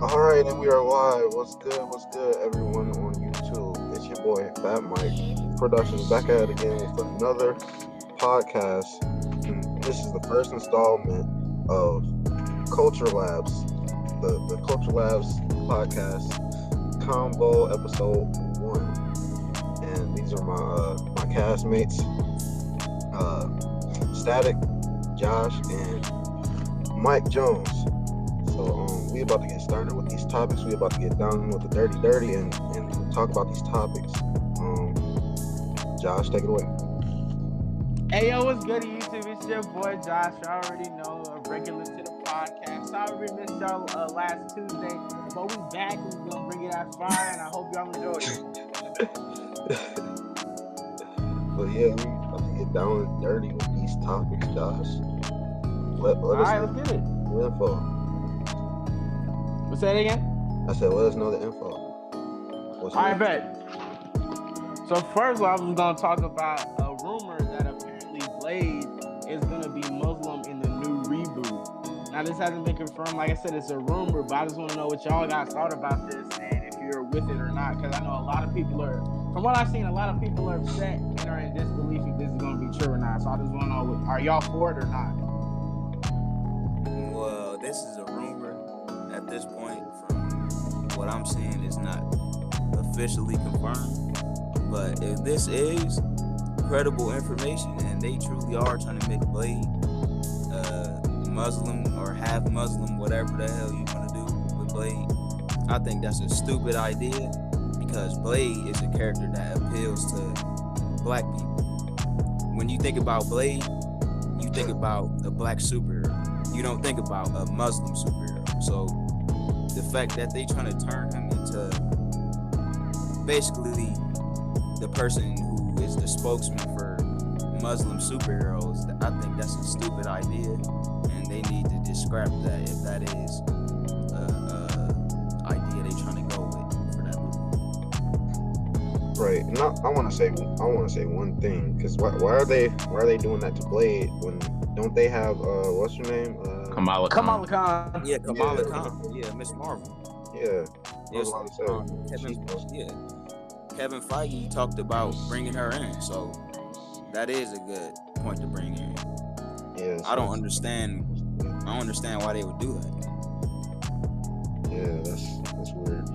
Alright, and we are live. What's good, everyone on YouTube? It's your boy, Fat Mike Productions, back at it again with another podcast. This is the first installment of Culture Labs, the Culture Labs podcast, Convo episode 1. And these are my castmates, Static, Josh, and Mike Jones. So we about to get started with these topics. We about to get down with the dirty and talk about these topics. Josh, take it away. Hey yo, what's good YouTube? It's your boy Josh. You already know, a regular to the podcast. Sorry we missed y'all last Tuesday, but we back and we're gonna bring it out fire, and I hope y'all enjoy it. But yeah, we about to get down and dirty with these topics, Josh. Let us let's get it. The info. Say it again? I said, let us know the info. I bet. So first of all, I was going to talk about a rumor that apparently Blade is going to be Muslim in the new reboot. Now, this hasn't been confirmed. Like I said, it's a rumor, but I just want to know what y'all guys thought about this and if you're with it or not. Because I know a lot of people are, from what I've seen, a lot of people are upset and are in disbelief if this is going to be true or not. So I just want to know, are y'all for it or not? Well, this is a rumor. At this point, from what I'm seeing, is not officially confirmed. But if this is credible information and they truly are trying to make Blade Muslim or half Muslim, whatever the hell you want to do with Blade, I think that's a stupid idea, because Blade is a character that appeals to black people. When you think about Blade, you think about a black superhero. You don't think about a Muslim superhero. So the fact that they trying to turn him into basically the person who is the spokesman for Muslim superheroes, I think that's a stupid idea, and they need to just scrap that if that is idea they trying to go with for that movie. Right, and I want to say one thing, because why are they doing that to Blade when don't they have what's her name? Kamala Khan. Yeah, Kamala Khan. Yeah, Miss Marvel. Yeah. Kevin Feige talked about bringing her in, so that is a good point to bring in. Yeah. I don't understand why they would do that. Yeah, that's weird.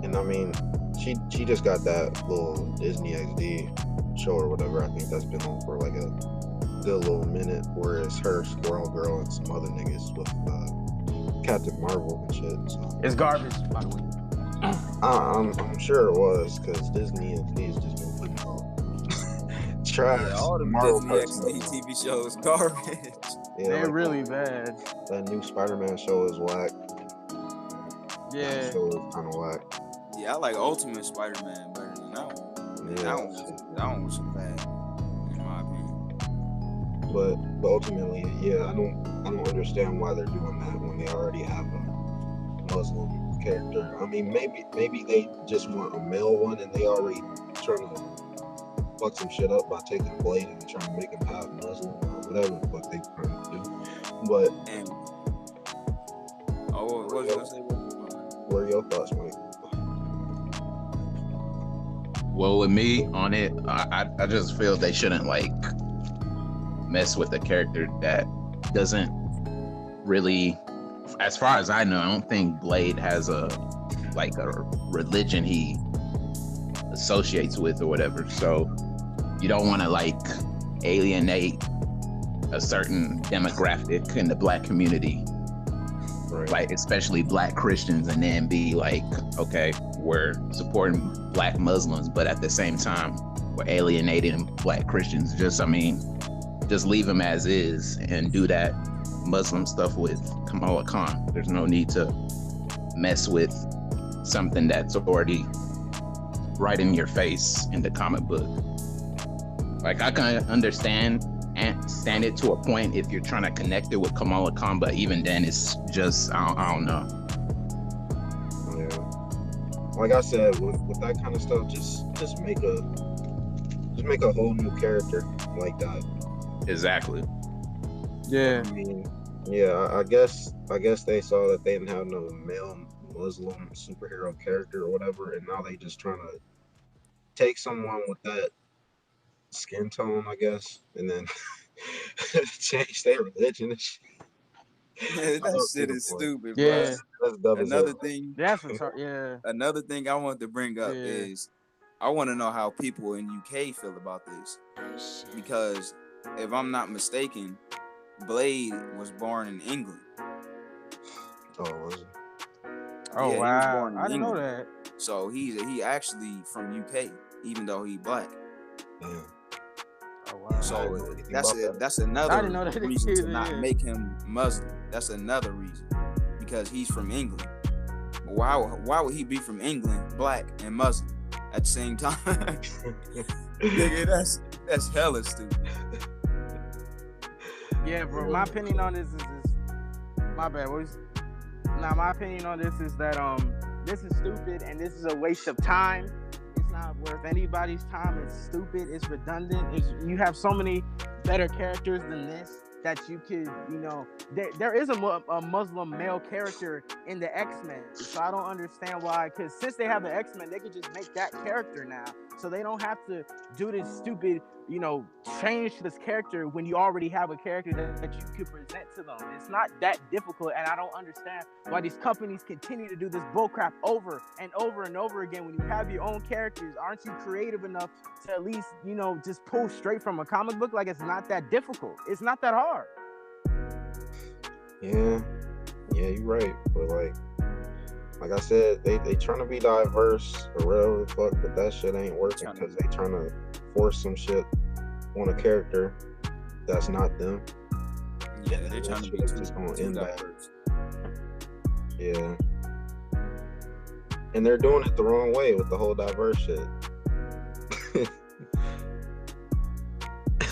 And I mean, she just got that little Disney XD show or whatever. I think that's been on for like a good little minute, where it's her, Squirrel Girl, and some other niggas with Captain Marvel and shit. So. It's garbage, by the way. I'm sure it was, because Disney has just been putting out trash. Yeah, all the Marvel Disney XD TV shows garbage. Yeah, they're like really bad. That new Spider-Man show is whack. Yeah. That show is kind of whack. Yeah, I like Ultimate Spider-Man better than that one. Yeah, that one was bad, in my opinion. But ultimately, yeah, I don't understand why they're doing that when they already have a Muslim character. I mean, maybe they just want a male one, and they already trying to fuck some shit up by taking Blade and trying to make him half Muslim or whatever the fuck they trying to do. But what was you gonna say? What are your thoughts, Mike? Well, with me on it, I just feel they shouldn't like mess with a character that doesn't really, as far as I know, I don't think Blade has a religion he associates with or whatever. So you don't want to like alienate a certain demographic in the black community, Right. like especially black Christians, and then be like, okay, we're supporting black Muslims, but at the same time we're alienating black Christians. Just leave them as is and do that Muslim stuff with Kamala Khan. There's no need to mess with something that's already right in your face in the comic book. Like, I can understand and stand it to a point if you're trying to connect it with Kamala Khan, but even then it's just, I don't know. Yeah. Like I said, with that kind of stuff, just make a whole new character like that. Exactly. Yeah. I mean, Yeah, I guess they saw that they didn't have no male Muslim superhero character or whatever, and now they just trying to take someone with that skin tone, I guess, and then change their religion and shit. I That don't see shit the is point. stupid, bro. Yeah, That's dumb as Another hell. thing, that's retarded. Yeah, another thing I want to bring up yeah. is I want to know how people in UK feel about this because if I'm not mistaken, Blade was born in England. Oh, was it? Oh Yeah, he was wow, born I in didn't know England, that. so he actually from UK, even though he black. Damn. Oh I wow, didn't So know anything that's about that. that's I another didn't know that reason to either. not Yeah. make him Muslim. That's another reason because he's from England. Why would he be from England, black and Muslim at the same time? Nigga, that's hella stupid. Yeah, bro. My opinion on this is my bad. Now my opinion on this is that this is stupid and this is a waste of time. It's not worth anybody's time. It's stupid. It's redundant. You have so many better characters than this that you could, there is a Muslim male character in the X-Men. So I don't understand why, because since they have the X-Men, they could just make that character now. So they don't have to do this stupid, change this character when you already have a character that you could present to them. It's not that difficult, and I don't understand why these companies continue to do this bullcrap over and over and over again. When you have your own characters, aren't you creative enough to at least, just pull straight from a comic book? Like, it's not that difficult. It's not that hard. Yeah, you're right. But like I said, they trying to be diverse or whatever the fuck, but that shit ain't working because they trying to force some shit on a character that's not them. Yeah, they're trying to be just gonna end that. diverse. Yeah, and they're doing it the wrong way with the whole diverse shit.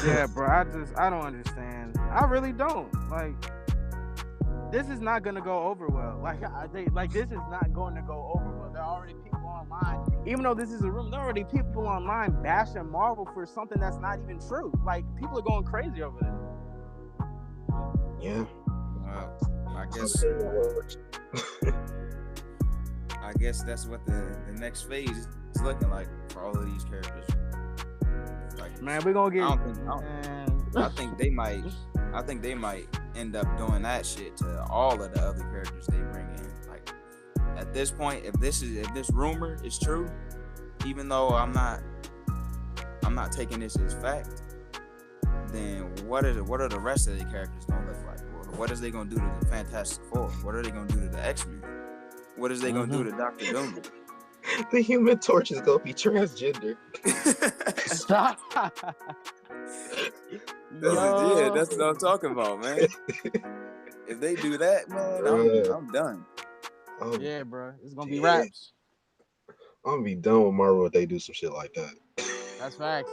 Yeah, bro. I don't understand. I really don't. Like, this is not gonna go over well. This is not going to go over well. There are already people online, even though this is a room. There are already people online bashing Marvel for something that's not even true. Like, people are going crazy over this. Yeah. I guess that's what the next phase is looking like for all of these characters. Like, man, we're gonna get. I think they might end up doing that shit to all of the other characters they bring in. Like, at this point, if this rumor is true, even though I'm not taking this as fact, then what are the rest of the characters gonna look like? What is they gonna do to the Fantastic Four? What are they gonna do to the X-Men? What is they gonna do to Dr. Doom? The Human Torch is gonna be transgender. Stop. That's what I'm talking about, man. If they do that, man, I'm done. Yeah, bro, it's gonna be raps. I'm gonna be done with Marvel if they do some shit like that. That's facts.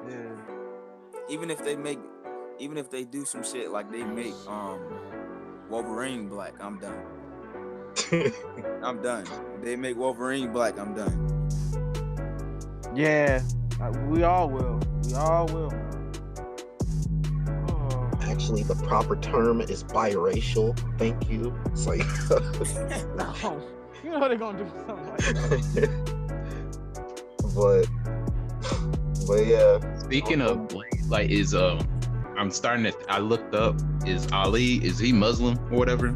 Yeah. Even if they do some shit like they make Wolverine black, I'm done. I'm done. If they make Wolverine black, I'm done. Yeah, we all will. Oh. Actually, the proper term is biracial. Thank you. It's like, no, you know they're gonna do something like that. but yeah. Speaking of Blade, like, I looked up, is Ali, is he Muslim or whatever?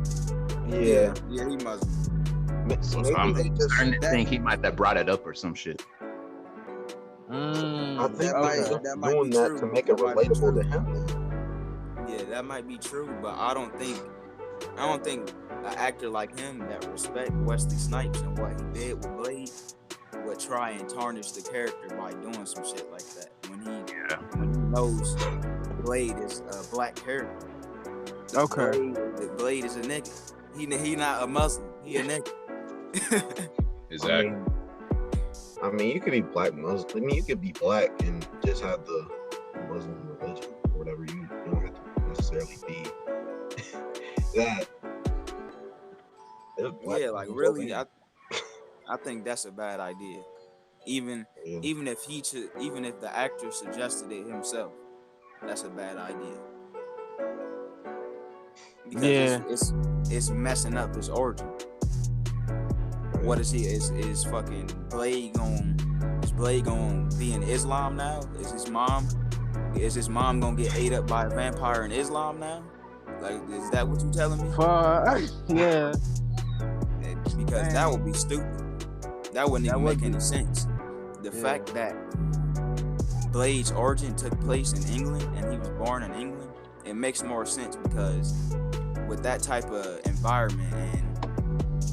Yeah, he Muslim. So I'm starting to think he might have brought it up or some shit. I think that might doing be that true. to make it relatable to him. Yeah, that might be true, but I don't think an actor like him that respect Wesley Snipes and what he did with Blade would try and tarnish the character by doing some shit like that when he knows Blade is a black character. Okay. Blade is a nigga. He not a Muslim. He a nigga. Exactly. I mean, you could be black Muslim. I mean, you could be black and just have the Muslim religion or whatever. You don't have to necessarily be that. Yeah, like really, I think that's a bad idea. Even if the actor suggested it himself, that's a bad idea. Because it's messing up his origin. What is he? Is fucking Blade gonna be in Islam now? Is his mom gonna get ate up by a vampire in Islam now? Like, is that what you telling me? Yeah. Because that would be stupid. That wouldn't even make any sense. The fact that Blade's origin took place in England and he was born in England, it makes more sense because with that type of environment and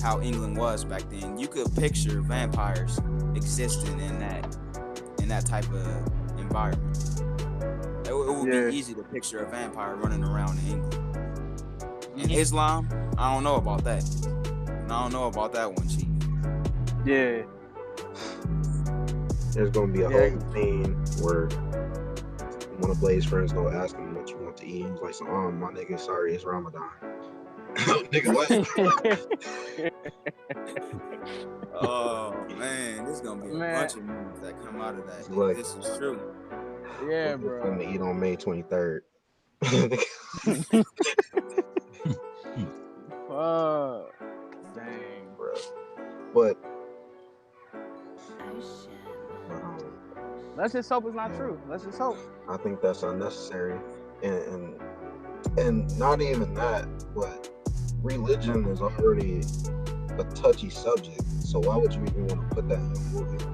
how England was back then, you could picture vampires existing in that type of environment. It would be easy to picture a vampire running around in England. In Islam, I don't know about that. And I don't know about that one, Chief. Yeah. There's gonna be a whole scene where one of Blade's friends gonna ask him what you want to eat. He's like, my nigga, sorry, it's Ramadan. Nigga, what? Oh man, this is gonna be a bunch of movies that come out of that. Like, this is true. Yeah, bro. I'm gonna eat on May 23rd. Dang, bro. But let's just hope it's not true. Let's just hope. I think that's unnecessary, and not even that, but religion is already a touchy subject. So why would you even want to put that in a movie?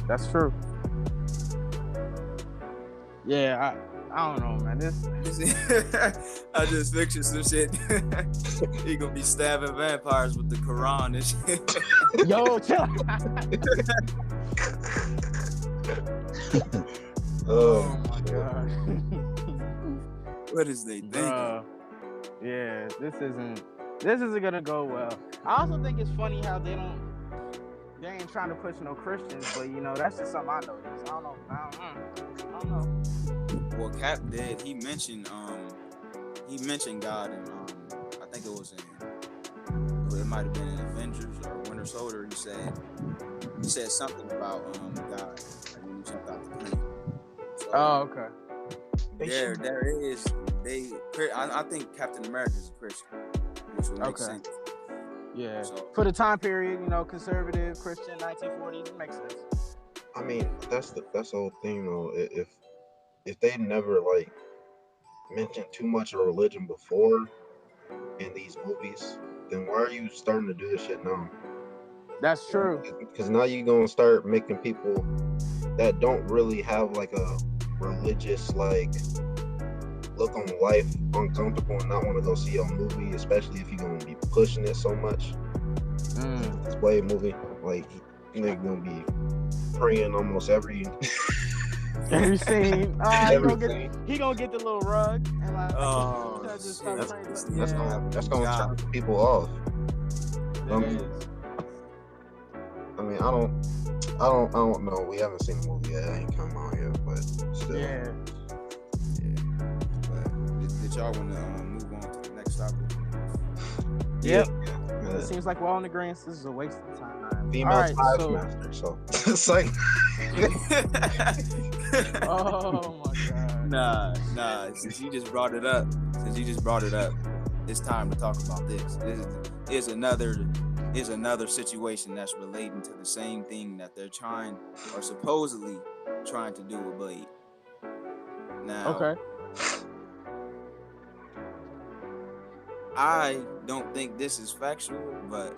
That's true. Yeah, I don't know, man. I just picture some shit. He gonna be stabbing vampires with the Quran and shit. Yo, chill. Oh my god. What is they thinking? Yeah, this isn't gonna go well. I also think it's funny how they ain't trying to push no Christians, but that's just something I noticed. I don't know. Well, Cap did. He mentioned God, and I think it might have been in Avengers or Winter Soldier. He said something about God. Like when he jumped out the plane. So, okay. There is. I think Captain America is a Christian, which would make sense. Yeah. So, for the time period, conservative Christian 1940s, it makes sense. I mean, that's the whole thing though. If they never mentioned too much of religion before in these movies, then why are you starting to do this shit now? That's true. Because now you're gonna start making people that don't really have a religious look on life uncomfortable and not want to go see a movie, especially if you're gonna be pushing it so much. This Blade movie, you're gonna be praying almost every scene. He gonna get the little rug and that's gonna turn people off. I mean, I don't know. We haven't seen the movie yet. It ain't come out yet, but still. Yeah. But did y'all want to move on to the next topic? Yep. Yeah. It seems like we're all in agreement. This is a waste of time. Female Taskmaster, so it's like. Oh my god. Nah. Since you just brought it up, it's time to talk about this. This is another situation that's relating to the same thing that they're trying or supposedly trying to do with Blade. Now, okay. I don't think this is factual, but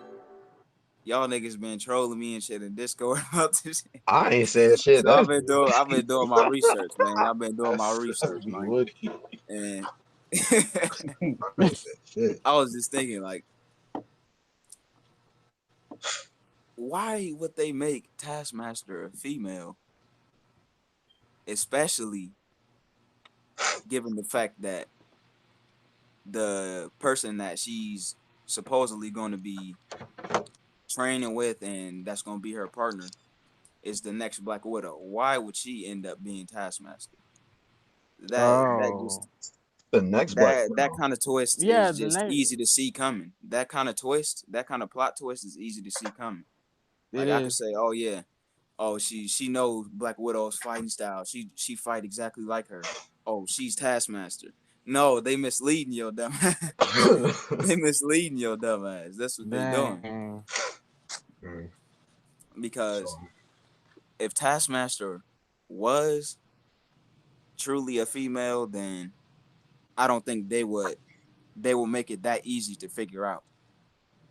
y'all niggas been trolling me and shit in Discord about this shit. I ain't saying shit. So I've been doing my research, man. I've been doing my research, man. And I was just thinking, why would they make Taskmaster a female? Especially given the fact that the person that she's supposedly going to be training with and that's going to be her partner is the next Black Widow. Why would she end up being Taskmaster? The next that kind of twist is just easy to see coming. That kind of twist, that kind of plot twist is easy to see coming. I could say, oh yeah, she knows Black Widow's fighting style. She fight exactly like her. oh, she's Taskmaster. No, they misleading your dumb ass. They misleading your dumb ass. That's what they doing. Because So, if Taskmaster was truly a female, then I don't think they would make it that easy to figure out.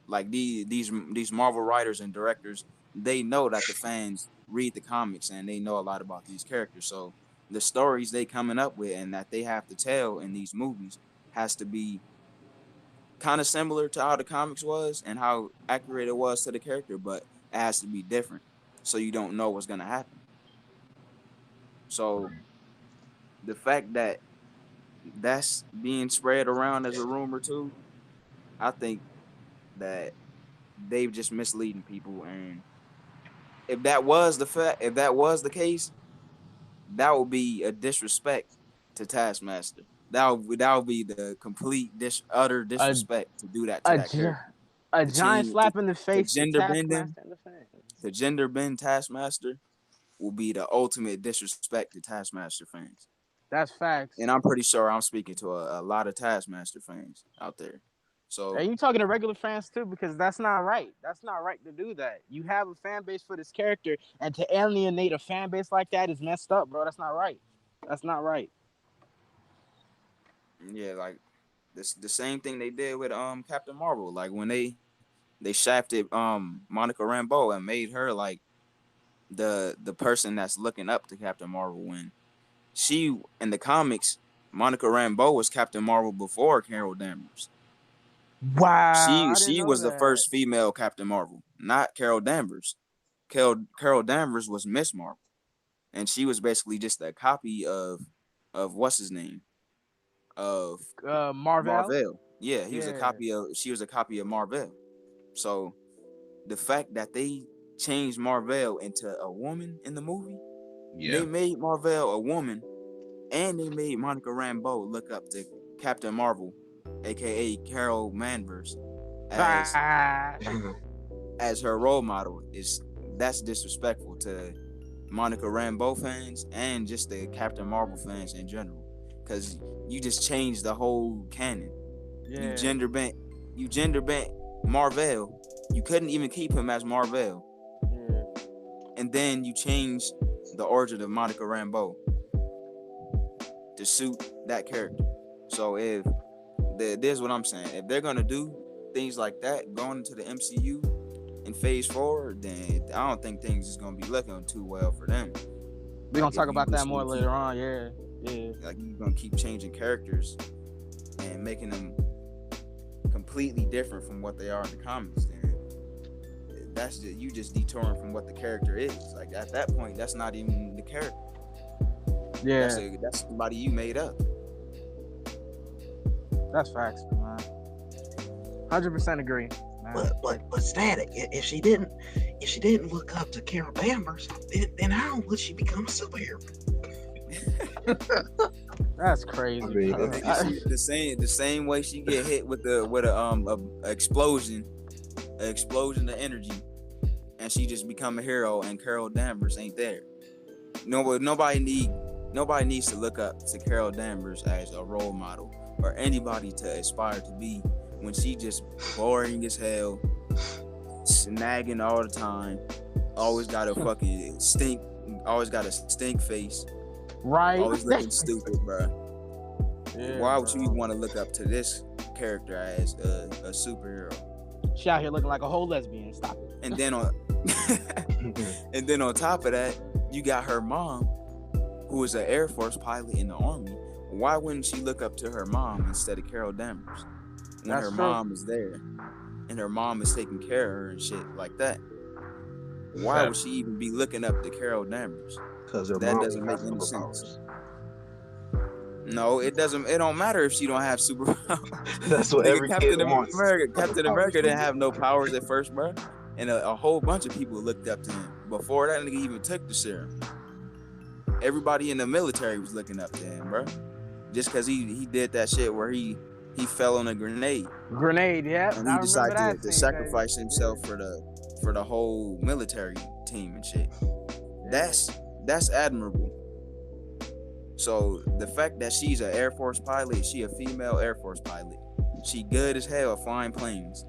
Like these Marvel writers and directors, they know that the fans read the comics and they know a lot about these characters. So the stories they coming up with and that they have to tell in these movies has to be kind of similar to how the comics was and how accurate it was to the character, but it has to be different. So you don't know what's gonna happen. So the fact that that's being spread around as a rumor too, I think that they've just misleading people. And if that was the fact, if that was the case, that would be a disrespect to Taskmaster. That would be the complete utter A disrespect to do that to a that gi- character. a To giant change slap in the to face to gender bend him, Taskmaster and the fans. to gender bend Taskmaster will be the ultimate disrespect to Taskmaster fans. That's facts. And I'm pretty sure I'm speaking to a lot of Taskmaster fans out there. So And you talking to regular fans too, because that's not right. That's not right to do that. You have a fan base for this character, and to alienate a fan base like that is messed up, bro. That's not right. That's not right. yeah, like this the same thing they did with Captain Marvel. Like when they shafted Monica Rambeau and made her like the person that's looking up to Captain Marvel, when she in the comics, Monica Rambeau was Captain Marvel before Carol Danvers. Wow, She I didn't she know was the that. first female Captain Marvel, not Carol Danvers. Carol Danvers was Miss Marvel, and she was basically just a copy of what's his name, of Marvel. Marvel. Yeah, Yeah. she was a copy of Marvel. So the fact that they changed Marvel into a woman in the movie, Yeah. they made Marvel a woman, and they made Monica Rambeau look up to Captain Marvel, aka Carol Danvers, as Ah. as her role model. That's disrespectful to Monica Rambeau fans and just the Captain Marvel fans in general, because you just changed the whole canon. You Yeah. gender bent Marvel. You couldn't even keep him as Marvel, Yeah. and then you changed the origin of Monica Rambeau to suit that character. So if this is what I'm saying, if they're gonna do things like that going into the MCU in Phase 4, then I don't think things is gonna be looking too well for them. We're gonna Like, talk if you about that just more gonna later on. Yeah. Yeah. like you're gonna keep changing characters and making them completely different from what they are in the comics, then that's just, you just detouring from what the character is. Like at that point, that's not even the character. Yeah. That's somebody you made up. That's facts, man. 100% agree. Man. But static. If she didn't look up to Carol Danvers, then how would she become a superhero? That's crazy. I mean, the same way she get hit with a explosion of energy, and she just become a hero, and Carol Danvers ain't there. Nobody needs to look up to Carol Danvers as a role model or anybody to aspire to be when she just boring as hell, snagging all the time, always got a fucking stink, always got a stink face. Right. Always looking stupid, bro. Yeah, Why would bro. you want to look up to this character as a superhero? She out here looking like a whole lesbian. Stop it. And then on top of that, you got her mom, who is an Air Force pilot in the Army. Why wouldn't she look up to her mom instead of Carol Danvers when That's her true. mom is there and her mom is taking care of her and shit like that? Why would she even be looking up to Carol Danvers? Because her That mom doesn't make has any superpowers. sense. No, it doesn't. It don't matter if she don't have superpowers. That's what every kid wants. Captain America didn't have no powers at first, bro. And a whole bunch of people looked up to him before that nigga even took the serum. Everybody in the military was looking up to him, bro. Just because he did that shit where he fell on a grenade. Yeah. And he decided to sacrifice himself for the whole military team and shit. That's admirable. So the fact that she's an Air Force pilot, she a female Air Force pilot. She good as hell at flying planes.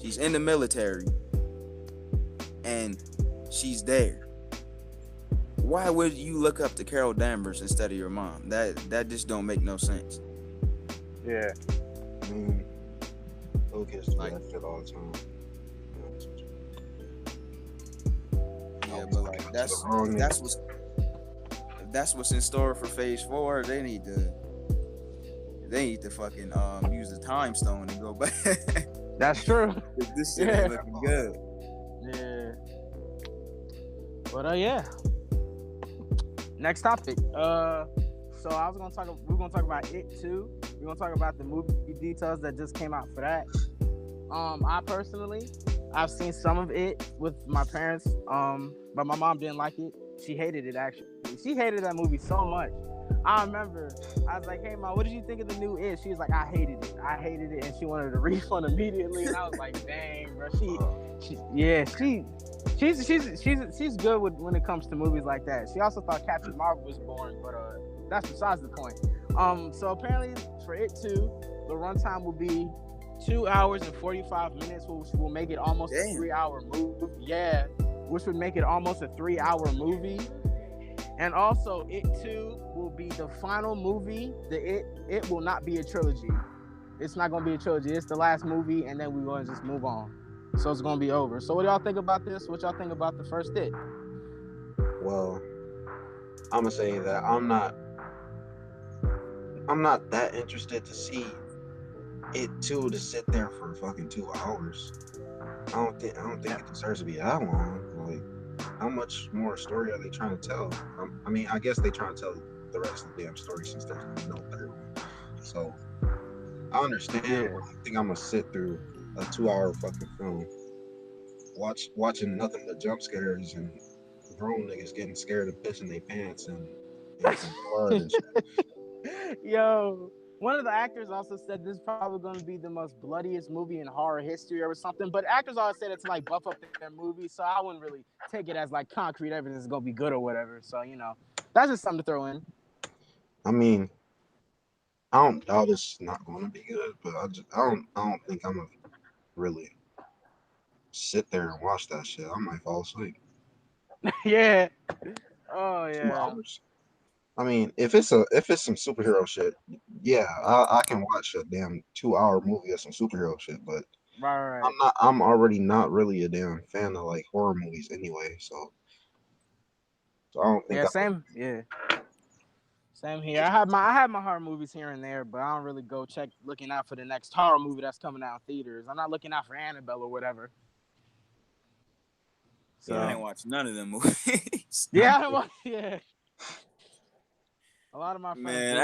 She's in the military. And she's there. Why would you look up to Carol Danvers instead of your mom? That just don't make no sense. Yeah. I mean, little kids do that shit all the time. Yeah, but like that's what's in store for Phase 4. They need to fucking use the time stone and go back. That's true. This shit ain't looking good. Yeah. But yeah. Next topic. So we're gonna talk about It Too. We're gonna talk about the movie details that just came out for that. I personally, I've seen some of it with my parents. But my mom didn't like it. She hated it actually. She hated that movie so much. I remember I was like, "Hey mom, what did you think of the new It?" She was like, "I hated it," and she wanted a refund immediately. And I was like, "Dang, bro, she's good when it comes to movies like that." She also thought Captain Marvel was boring, but that's besides the point. So apparently for It Too, the runtime will be 2 hours and 45 minutes, which will make it almost a 3-hour movie. Yeah, which would make it almost a 3-hour movie. And also, It Too will be the final movie. It will not be a trilogy. It's not going to be a trilogy. It's the last movie, and then we're going to just move on. So it's going to be over. So what do y'all think about this? What y'all think about the first It? Well, I'm going to say that I'm not that interested to see It Too to sit there for fucking 2 hours. I don't think it deserves to be that long. Like, how much more story are they trying to tell? I mean, I guess they trying to tell the rest of the damn story since there's no third one. So I understand. Yeah. I think I'm gonna sit through a 2-hour fucking film, watching nothing but jump scares and grown niggas getting scared and pissing their pants and blood and shit. Yo, one of the actors also said this is probably going to be the most bloodiest movie in horror history or something. But actors always say that to like buff up their movies, so I wouldn't really take it as like concrete evidence it's going to be good or whatever. So that's just something to throw in. I mean, I don't doubt it's not going to be good, but I don't think I'm gonna really sit there and watch that shit. I might fall asleep. Yeah. Oh yeah. 2 hours. I mean, if it's some superhero shit, yeah, I can watch a damn 2-hour movie of some superhero shit. But right. I'm already not really a damn fan of like horror movies anyway. So I don't think. Yeah, same. Yeah. Same here. I have my horror movies here and there, but I don't really go looking out for the next horror movie that's coming out in theaters. I'm not looking out for Annabelle or whatever. So I ain't watched none of them movies. Yeah, I don't watch. Yeah. A lot of my friends. Man,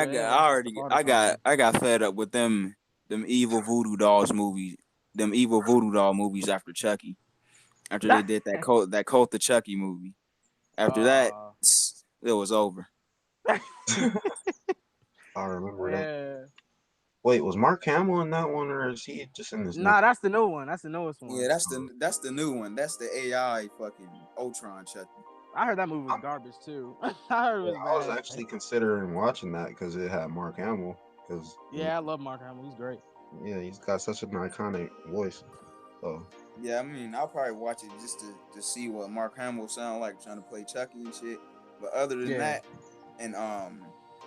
I got fed up with them evil voodoo dolls movies, them evil voodoo doll movies after Chucky. After they did that Cult of Chucky movie. After that, it was over. I remember that. Wait, was Mark Hamill in that one, or is he just in this? Nah, that's the new one. That's the newest one. Yeah, that's the new one. That's the AI fucking Ultron Chucky. I heard that movie was garbage too. I was actually considering watching that because it had Mark Hamill. I love Mark Hamill. He's great. Yeah, he's got such an iconic voice. So yeah, I mean, I'll probably watch it just to see what Mark Hamill sound like trying to play Chucky and shit. But other than that, and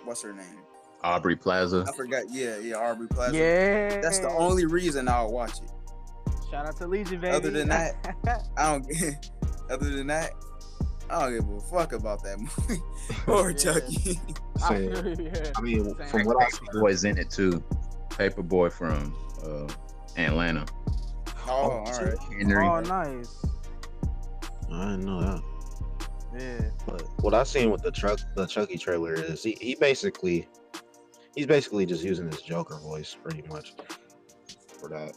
what's her name? Aubrey Plaza. I forgot. Yeah, Aubrey Plaza. Yeah, that's the only reason I'll watch it. Shout out to Legion, baby. Other than that, I don't give a fuck about that movie or Chucky. I mean, from what I see, Paperboy's in it too. Paperboy from Atlanta. Oh, all right. Henry. Oh, nice. I didn't know that. Yeah. But what I've seen with the Chucky trailer is he's basically just using his Joker voice pretty much for that.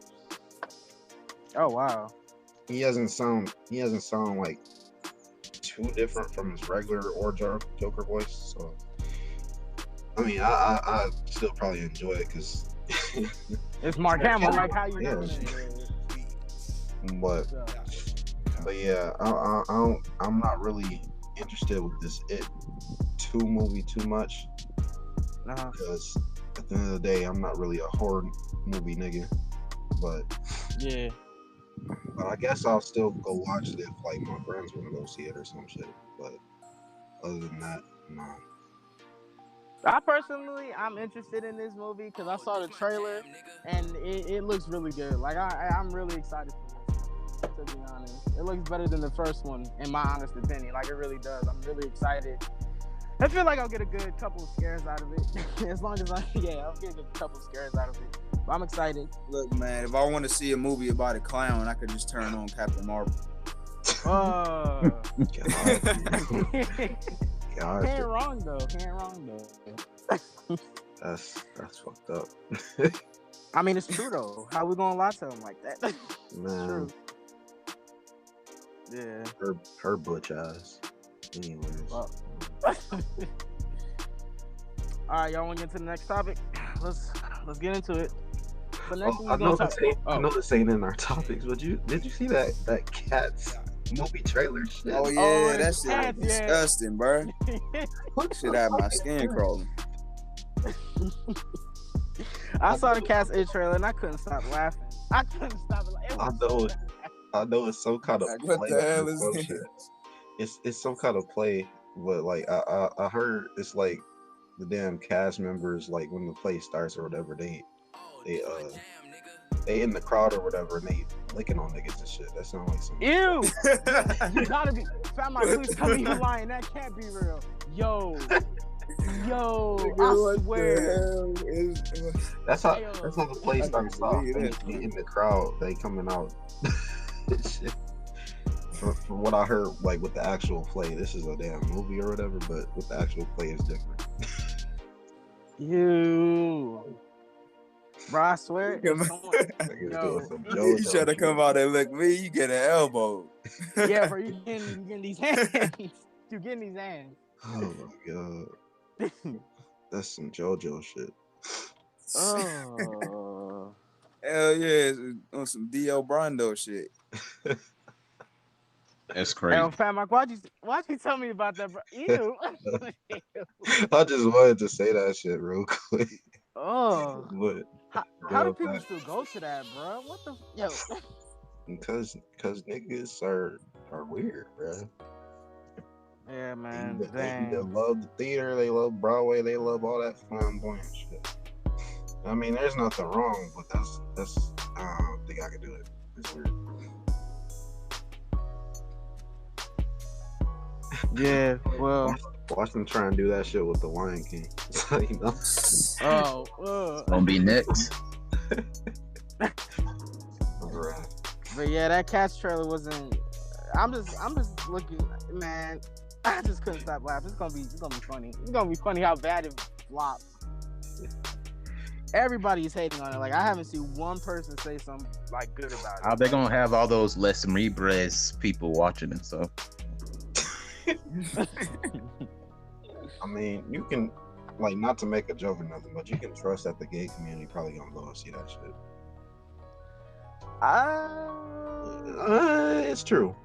Oh wow. He doesn't sound like too different from his regular or Joker voice. So I mean, I still probably enjoy it because it's Mark Hamill. Like how you doing? But yeah, I'm not really interested with this It 2 movie too much Uh-huh. because at the end of the day, I'm not really a horror movie nigga. But Yeah. I guess I'll still go watch it if like my friends want to go see it or some shit. But other than that, no. I'm interested in this movie because I saw the trailer and it looks really good. Like I'm really excited for this. To be honest, it looks better than the first one, in my honest opinion. Like it really does. I'm really excited. I feel like I'll get a good couple of scares out of it. As long as I'll get a couple of scares out of it. But I'm excited. Look, man, if I want to see a movie about a clown, I could just turn on Captain Marvel. God. Can't wrong though. That's fucked up. I mean, it's true though. How we gonna lie to him like that? Man. True. Yeah. Her butch ass. Anyways. Well. All right, y'all want to get to the next topic? Let's get into it. So next I know this ain't in our topics, but did you see that Cats movie trailer shit? Oh yeah, that shit Cats, is disgusting, bro. Shit had my skin crawling. I saw the Cats trailer and I couldn't stop laughing. I know it's some kind of what play. The hell is shit. It's some kind of play, but like I heard it's like the damn cast members, like when the play starts or whatever, they in the crowd or whatever and they licking on niggas and shit. That sounds like some ew. You gotta be fam. Please tell me you're lying. That can't be real. Yo, I swear. That's how the play starts off. They in the crowd, they coming out. Shit. From what I heard, like with the actual play, this is a damn movie or whatever, but with the actual play is different. You, bro, I swear. You try to come out and look me, you get an elbow. Yeah, bro, you getting these hands. You getting these hands. Oh my god, that's some JoJo shit. Oh, hell yeah, on some D.L. Brando shit. That's crazy. Hell, Fat Mike, why'd you tell me about that, bro? Ew. I just wanted to say that shit real quick. Oh, But how do people still go to that, bro? What the yo? Because niggas are weird, bro. Yeah, man. They love the theater, they love Broadway, they love all that flamboyant shit. I mean, there's nothing wrong, but that's I don't think I could do it. It's weird. Yeah, well, watch them try and do that shit with the Lion King. You know? Gonna be next. Right. But yeah, that Cats trailer wasn't. I'm just looking, man. I just couldn't stop laughing. It's gonna be funny. It's gonna be funny how bad it flops. Everybody's hating on it. Like I haven't seen one person say something like good about it. How they gonna have all those Les Libres people watching and stuff? I mean, you can, like, not to make a joke or nothing, but you can trust that the gay community probably gonna go and see that shit. It's true.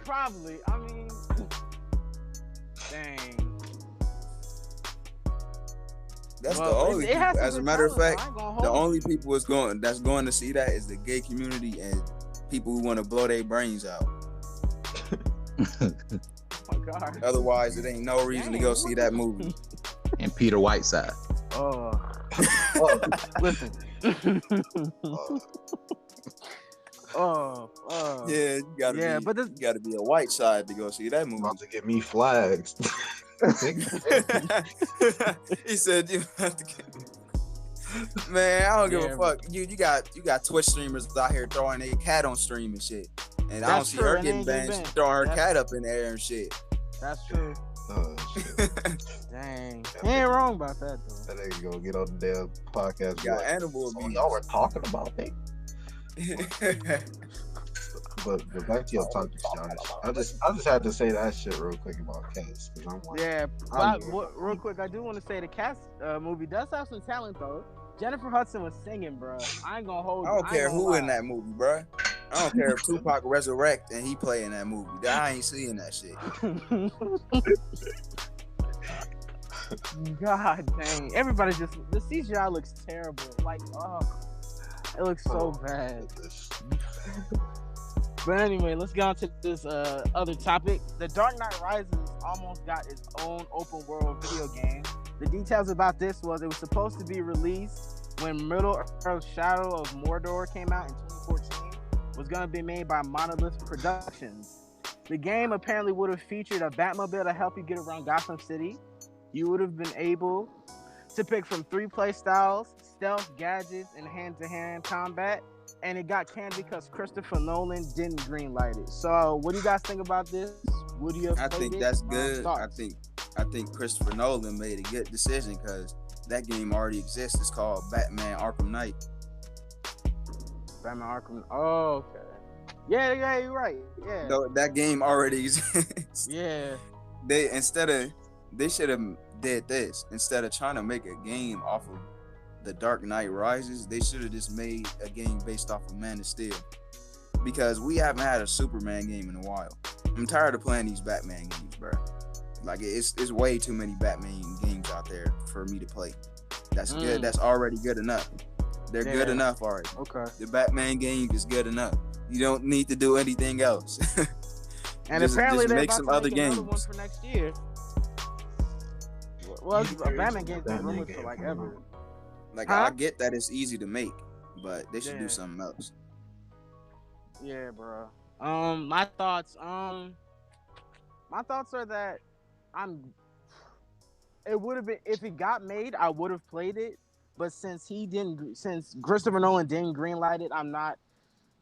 Probably. I mean, dang. That's the only people. As a matter of fact, the only people that's going to see that is the gay community and people who want to blow their brains out. Oh my God. Otherwise, it ain't no reason to go see that movie. And Peter Whiteside. Listen. Yeah, you gotta be a white side to go see that movie. About to get me flags. He said you have to get. Man, I don't give a fuck. You got Twitch streamers out here throwing their cat on stream and shit, and I don't see her getting banned. She's throwing her cat up in the air and shit. That's true. Oh shit! Dang, he ain't wrong about that though. That nigga gonna get on the damn podcast. Got animal abuse. Y'all were talking about me. But back to your topic, Josh. I just had to say that shit real quick about cats because I'm like, real quick, I do want to say the Cats movie does have some talent though. Jennifer Hudson was singing, bro. I ain't gonna hold. I don't care who in that movie, bro. I don't care if Tupac resurrect and he play in that movie. I ain't seeing that shit. God dang. Everybody just, the CGI looks terrible. Like, oh, it looks so bad. But anyway, let's get on to this other topic. The Dark Knight Rises almost got its own open world video game. The details about this was it was supposed to be released when Middle Earth Shadow of Mordor came out in 2014. Was going to be made by Monolith Productions. The game apparently would have featured a Batmobile to help you get around Gotham City. You would have been able to pick from 3 play styles, stealth, gadgets, and hand-to-hand combat. And it got canned because Christopher Nolan didn't greenlight it. So, what do you guys think about this? Would you have I played think it? that's good. I think Christopher Nolan made a good decision because that game already exists. It's called Batman Arkham Knight. Batman Arkham. Oh, okay. Yeah, you're right. Yeah. No, that game already exists. Yeah. They should have did this instead of trying to make a game off of The Dark Knight Rises. They should have just made a game based off of Man of Steel, because we haven't had a Superman game in a while. I'm tired of playing these Batman games, bro. Like it's way too many Batman games out there for me to play. That's good. That's already good enough. They're good enough already. Okay. The Batman game is good enough. You don't need to do anything else. And apparently just they're make about some to other make another games one for next year. Well, a Batman game's been rumored for like ever. Like I get that it's easy to make, but they should do something else. Yeah, bro. My thoughts are that it would have been, if it got made, I would have played it. But since Christopher Nolan didn't greenlight it,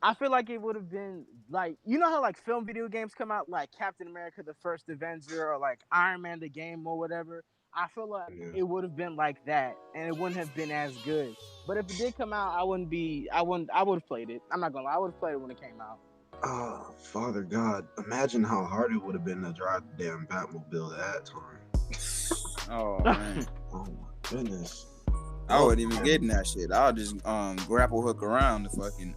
I feel like it would have been like, you know how like film video games come out, like Captain America, the First Avenger, or like Iron Man, the game, or whatever. I feel like it would have been like that, and it wouldn't have been as good. But if it did come out, I would have played it. I'm not gonna lie, I would have played it when it came out. Oh, Father God, imagine how hard it would have been to drive the damn Batmobile at that time. Oh man. Oh my goodness. I wouldn't even get in that shit. I'll just grapple hook around the fucking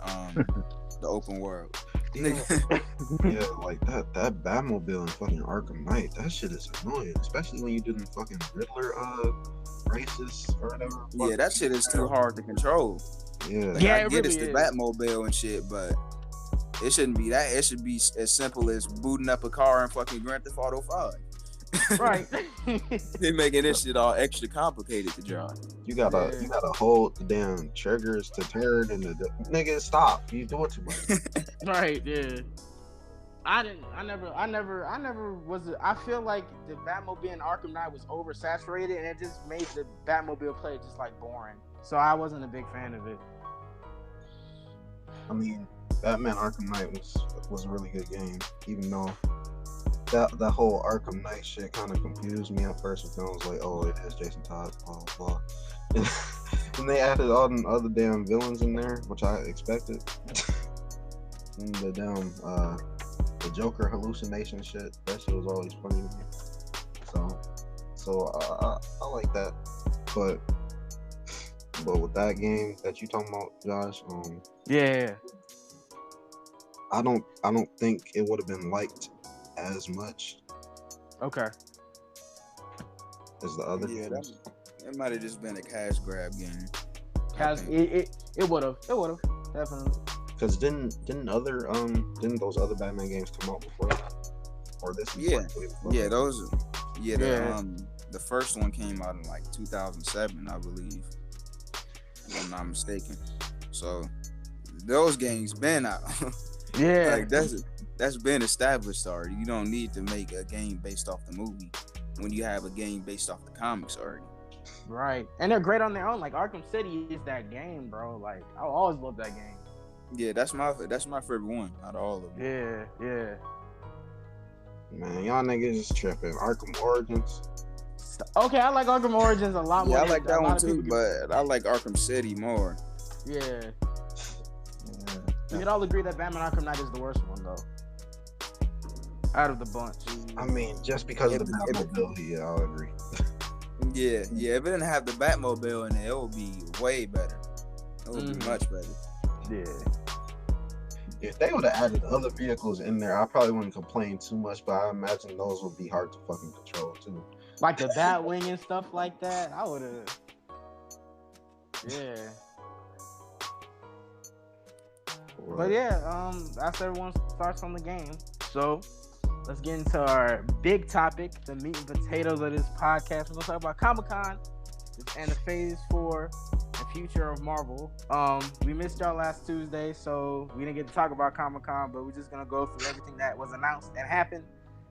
the open world. Yeah, like that Batmobile in fucking Arkham Knight, that shit is annoying, especially when you do the fucking Riddler races or whatever. Yeah, that shit is too hard to control. Yeah, like, I get really it's the Batmobile and shit, but it shouldn't be that. It should be as simple as booting up a car and fucking Grand Theft Auto 5. Right. They're making this shit all extra complicated to drive. You gotta hold the damn triggers to turn and the nigga stop. You doing too much. Right, yeah. I never was. I feel like the Batmobile in Arkham Knight was oversaturated, and it just made the Batmobile play just like boring. So I wasn't a big fan of it. I mean, Batman Arkham Knight was a really good game, even though that whole Arkham Knight shit kind of confused me at first. Because I was like, oh, it has Jason Todd, blah blah blah. And they added all the other damn villains in there, which I expected. And the damn the Joker hallucination shit, that shit was always funny to me. So I like that, but with that game that you talking about, Josh, yeah, I don't think it would have been liked as much. Okay. As the other games. It might have just been a cash grab game. It would have definitely. Because didn't those other Batman games come out before? Or this? The first one came out in like 2007, I believe, if I'm not mistaken. So those games been out. Yeah, like that's been established already. You don't need to make a game based off the movie when you have a game based off the comics already. Right, and they're great on their own. Like Arkham City is that game, bro. Like I always loved that game. Yeah, that's my favorite one out of all of them. Yeah. Man, y'all niggas is tripping. Arkham Origins. Okay, I like Arkham Origins a lot more. Yeah, I like that one too, but I like Arkham City more. Yeah. We can all agree that Batman Arkham Knight is the worst one, though. Out of the bunch. I mean, just because of the Batmobile, yeah, I'll agree. Yeah. If it didn't have the Batmobile in it, it would be way better. It would be much better. Yeah. If they would have added other vehicles in there, I probably wouldn't complain too much. But I imagine those would be hard to fucking control too. Like the Batwing and stuff like that. I would have. Yeah. But yeah, that's everyone starts on the game. So let's get into our big topic, the meat and potatoes of this podcast. We're gonna talk about Comic-Con and the Phase 4 and future of Marvel. We missed y'all last Tuesday, so we didn't get to talk about Comic-Con, but we're just gonna go through everything that was announced and happened.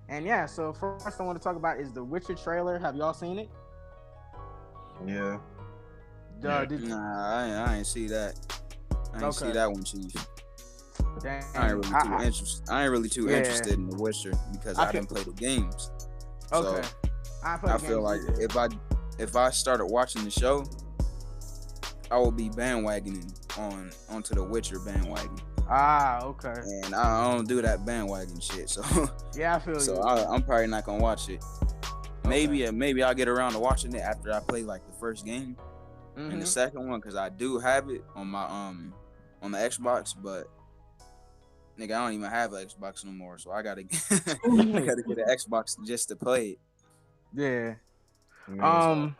And yeah, so first I want to talk about is the Witcher trailer. Have y'all seen it? Yeah. I ain't see that. I ain't see that one, Chief. Dang. I ain't really too interested in The Witcher because I didn't play the games. Okay. So I feel like if I started watching the show, I will be bandwagoning onto the Witcher bandwagon. Okay. And I don't do that bandwagon shit, so yeah, I feel you. So I'm probably not gonna watch it. Okay. Maybe I'll get around to watching it after I play like the first game and the second one, because I do have it on my on the Xbox, but nigga, I don't even have an Xbox no more, so I gotta get an Xbox just to play it. Yeah. The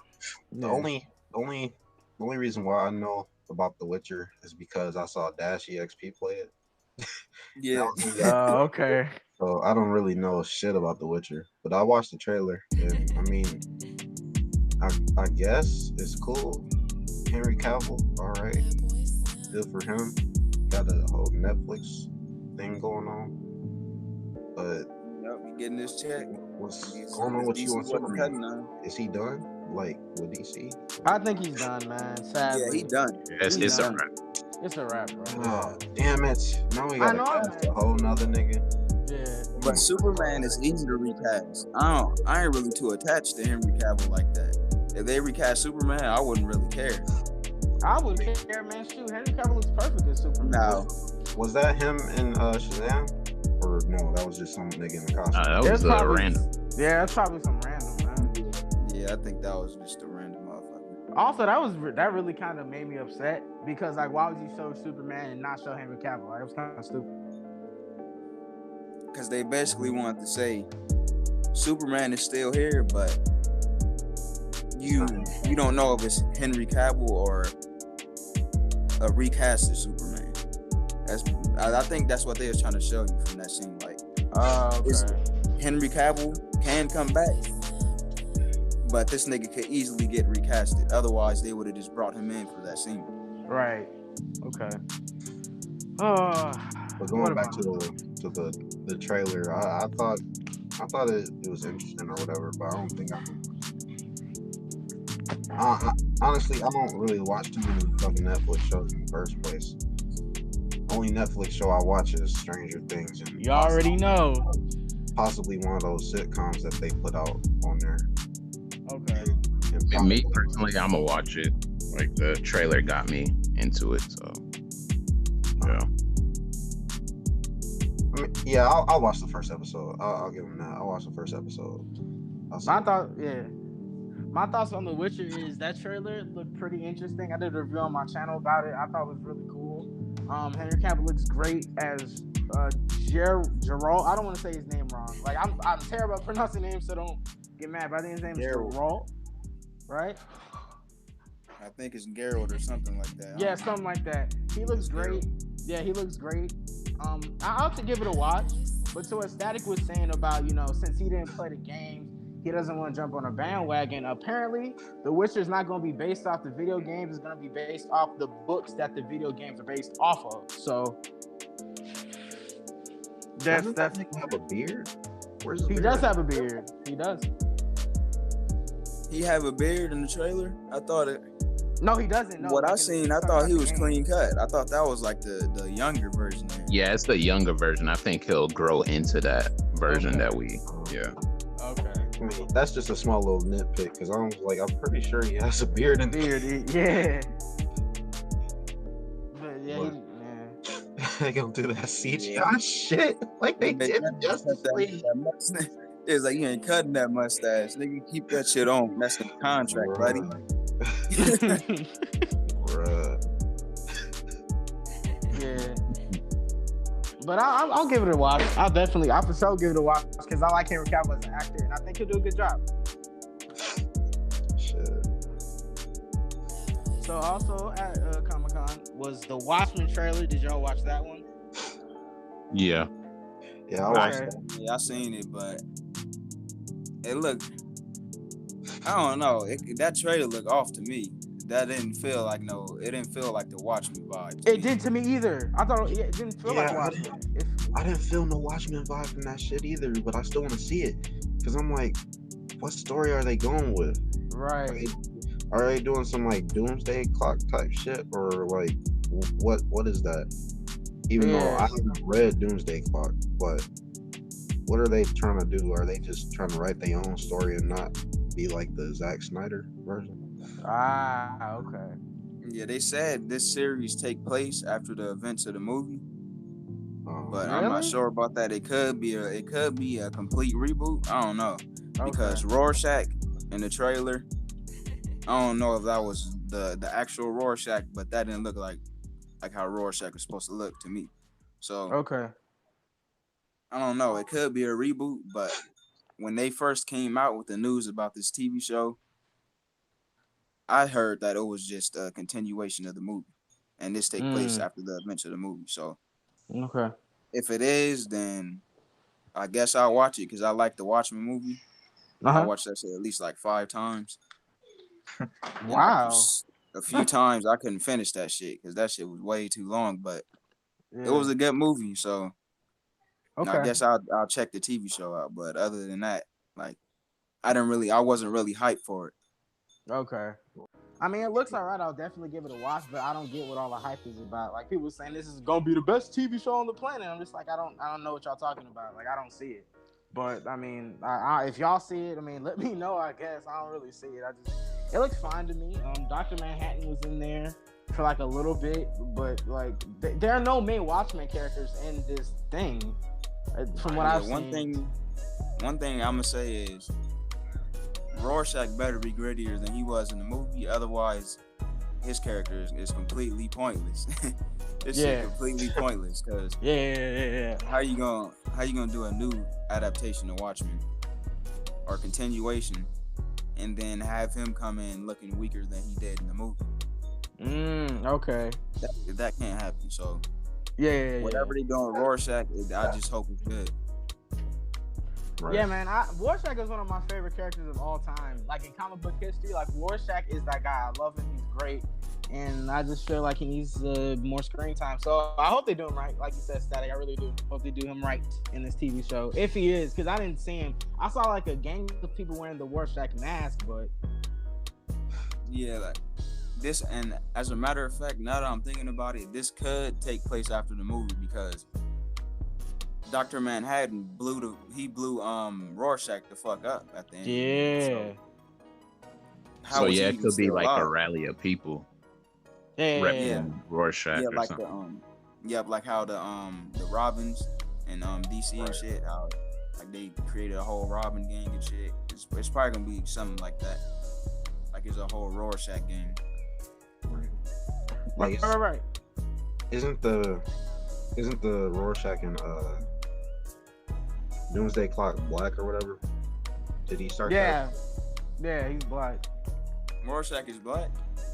only reason why I know about The Witcher is because I saw Dash EXP play it. Yeah. Okay. So I don't really know shit about The Witcher, but I watched the trailer, and I mean, I guess it's cool. Henry Cavill, all right, good for him. Got a whole Netflix thing going on, but yep, getting this check. What's going on with you on Superman? Is he done? Like with DC? I think he's done, man. Sadly. Yeah, he done. It's a wrap. It's a wrap, bro. Oh, damn it. Now we gotta cast a whole nother nigga. Yeah. But Superman is easy to recast. I ain't really too attached to Henry Cavill like that. If they recast Superman, I wouldn't really care. I wouldn't care, man. Shoot, Henry Cavill looks perfect as Superman. No. Was that him in Shazam? Or no, that was just some nigga in the costume. That was random. Yeah, that's probably some random, man. Yeah, I think that was just a random motherfucker. Also, that really kind of made me upset because, like, why would you show Superman and not show Henry Cavill? Like, it was kind of stupid. Because they basically wanted to say Superman is still here, but you don't know if it's Henry Cavill or a recasted Superman. I think that's what they was trying to show you from that scene. Like, okay. Henry Cavill can come back, but this nigga could easily get recasted. Otherwise, they would have just brought him in for that scene. Right. Okay. But going back to the trailer, I thought it was interesting or whatever, but I don't think honestly, I don't really watch too many fucking Netflix shows in the first place. Only Netflix show I watch is Stranger Things, and you already know. Possibly one of those sitcoms that they put out on there. Okay. And me personally, I'm gonna watch it. Like the trailer got me into it, so yeah. I mean, yeah, I'll watch the first episode. I'll give them that. I'll watch the first episode. My thoughts on The Witcher is that trailer looked pretty interesting. I did a review on my channel about it. I thought it was really cool. Henry Cavill looks great as Geralt. I don't want to say his name wrong. Like I'm terrible at pronouncing names, so don't get mad. But I think his name is Geralt, right? I think it's Geralt or something like that. Yeah, something like that. He looks great. Yeah, he looks great. I'll have to give it a watch. But to what Static was saying about, since he didn't play the game, he doesn't want to jump on a bandwagon. Apparently, The Witcher is not going to be based off the video games. It's going to be based off the books that the video games are based off of. So doesn't that nigga have a beard? Where's his beard? He does have a beard. He does. He have a beard in the trailer? I thought it. No, he doesn't. No, what I seen, I thought he was clean cut. I thought that was like the younger version. Yeah, it's the younger version. I think he'll grow into that version that we. Yeah. Okay. I mean, that's just a small little nitpick because I'm pretty sure he has a beard in there. Yeah. But yeah, they gonna do that CGI shit like they did in Justice League. It's like, you ain't cutting that mustache. Nigga, keep that shit on. That's the contract, buddy. Bruh. Yeah. But I'll give it a watch. I'll for sure give it a watch because I like Henry Cavill as an actor, and I think he'll do a good job. Shit. So also at Comic-Con was the Watchmen trailer. Did y'all watch that one? Yeah. Yeah, I watched Okay. that. Yeah, I seen it, but it looked. I don't know. That trailer looked off to me. That didn't feel like It didn't feel like the Watchmen vibe. It did to me either. I thought it didn't feel like Watchmen. I didn't feel no Watchmen vibe from that shit either, but I still want to see it because I'm like, what story are they going with? Right. Are they doing some like Doomsday Clock type shit, or like what is that? Even though I haven't read Doomsday Clock, but what are they trying to do? Are they just trying to write their own story and not be like the Zack Snyder version? Okay. Yeah, they said this series take place after the events of the movie, but I'm not sure about that. It could be a complete reboot. I don't know because Rorschach in the trailer, I don't know if that was the actual Rorschach, but that didn't look like how Rorschach was supposed to look to me. So I don't know. It could be a reboot, but when they first came out with the news about this TV show, I heard that it was just a continuation of the movie, and this take place after the events of the movie. So, if it is, then I guess I'll watch it because I like the Watchmen movie. I watched that shit at least like 5 times. Wow. A few times I couldn't finish that shit because that shit was way too long, but it was a good movie. So, I guess I'll check the TV show out. But other than that, like, I wasn't really hyped for it. Okay. I mean, it looks alright. I'll definitely give it a watch, but I don't get what all the hype is about. Like, people saying this is gonna be the best TV show on the planet. I'm just like, I don't know what y'all talking about. Like, I don't see it. But I mean, if y'all see it, I mean, let me know. I guess I don't really see it. It looks fine to me. Dr. Manhattan was in there for like a little bit, but like, there are no main Watchmen characters in this thing. From what I've seen. One thing I'm gonna say is, Rorschach better be grittier than he was in the movie. Otherwise, his character is completely pointless. This shit completely pointless. Cause how you gonna do a new adaptation of Watchmen or continuation, and then have him come in looking weaker than he did in the movie? Okay. That can't happen. So whatever they doing with Rorschach, I just hope it's good. Right. Yeah, man. Rorschach is one of my favorite characters of all time. Like in comic book history, like Rorschach is that guy. I love him. He's great, and I just feel like he needs more screen time. So I hope they do him right. Like you said, Static. I really do hope they do him right in this TV show. If he is, because I didn't see him. I saw like a gang of people wearing the Rorschach mask, but yeah, like this. And as a matter of fact, now that I'm thinking about it, this could take place after the movie because Dr. Manhattan blew Rorschach the fuck up at the end. Yeah. So it could be like a rally of people. Representing Rorschach or like something. like how the Robins and DC and shit, how like they created a whole Robin gang and shit. It's probably gonna be something like that. Like it's a whole Rorschach gang. Like right. Isn't the Rorschach in Doomsday Clock black or whatever? Did he start that? Yeah, he's black. Rorschach is black?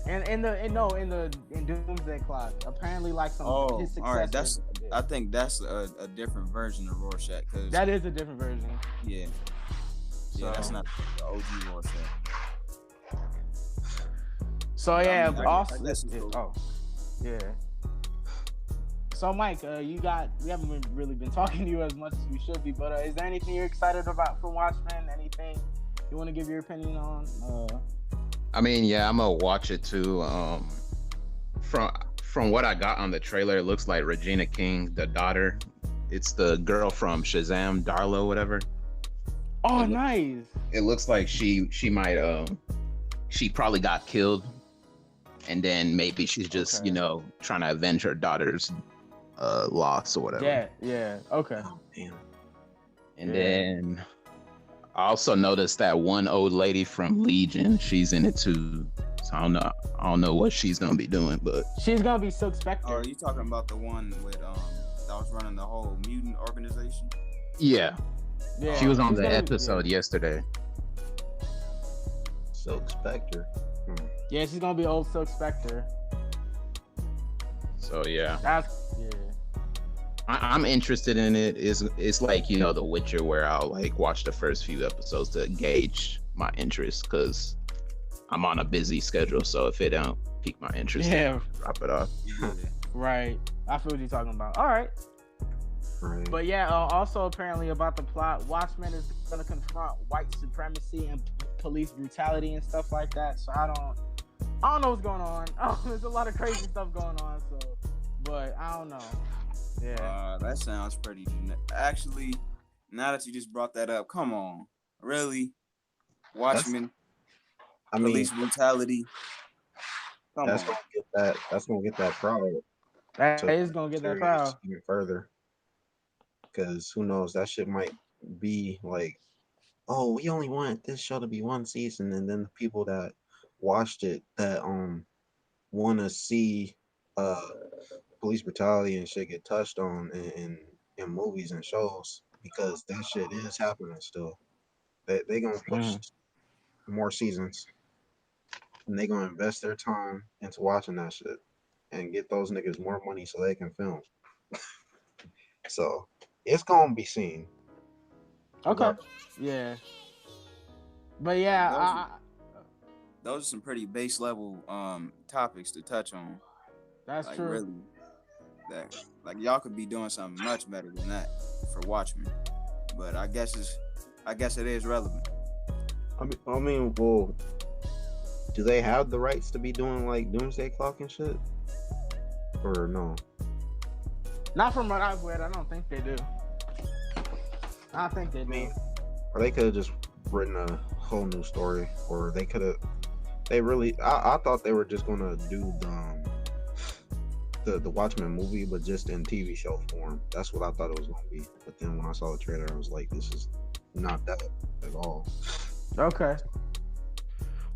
And in Doomsday Clock, apparently like his successors. I think that's a different version of Rorschach. Cause that is a different version. Yeah. Yeah, that's not the OG Rorschach. So yeah, yeah. So Mike, we haven't really been talking to you as much as we should be, but is there anything you're excited about from Watchmen? Anything you want to give your opinion on? I mean, yeah, I'm gonna watch it too. From what I got on the trailer, it looks like Regina King, the daughter. It's the girl from Shazam, Darla, whatever. Oh, nice. It looks like she might she probably got killed, and then maybe she's just trying to avenge her daughter's loss or whatever. Yeah. Okay. Oh, damn. And then I also noticed that one old lady from Legion, she's in it too. So I don't know what she's gonna be doing, but she's gonna be Silk Spectre. Oh, are you talking about the one with that was running the whole mutant organization. Yeah. Yeah, She was on she's the gonna- episode yesterday. Silk Spectre. Yeah, she's gonna be old Silk Spectre. So yeah, Yeah. I'm interested in it. It's like, you know, The Witcher, where I'll like watch the first few episodes to gauge my interest, because I'm on a busy schedule. So if it don't pique my interest, Yeah. then I'll drop it off. Yeah. Right. I feel what you're talking about. All right. Right. But yeah, also apparently about the plot, Watchmen is going to confront white supremacy and police brutality and stuff like that. So I don't know what's going on. There's a lot of crazy stuff going on. So, but I don't know. Yeah. That sounds pretty. Actually, now that you just brought that up, come on, really, Watchmen, police brutality. Come That's on. gonna get that. That's gonna get that crowd. That So is going to get that serious crowd. even further. Because who knows, that shit might be like, oh, we only want this show to be one season, and then the people that watched it that want to see police brutality and shit get touched on in movies and shows, because that shit is happening still. They gonna push more seasons, and they gonna invest their time into watching that shit and get those niggas more money so they can film. So it's gonna be seen. Okay. Yeah. But yeah, Those are some pretty base level topics to touch on. that's Like true. really, that like y'all could be doing something much better than that for Watchmen. But I guess it is relevant. I mean, well, do they have the rights to be doing like Doomsday Clock and shit, or no? Not from what I've read. I don't think they do. I think they do. Or they could have just written a whole new story, or they could have. They really, I thought they were just gonna do the Watchmen movie, but just in TV show form. That's what I thought it was gonna be. But then when I saw the trailer, I was like, this is not that at all. Okay.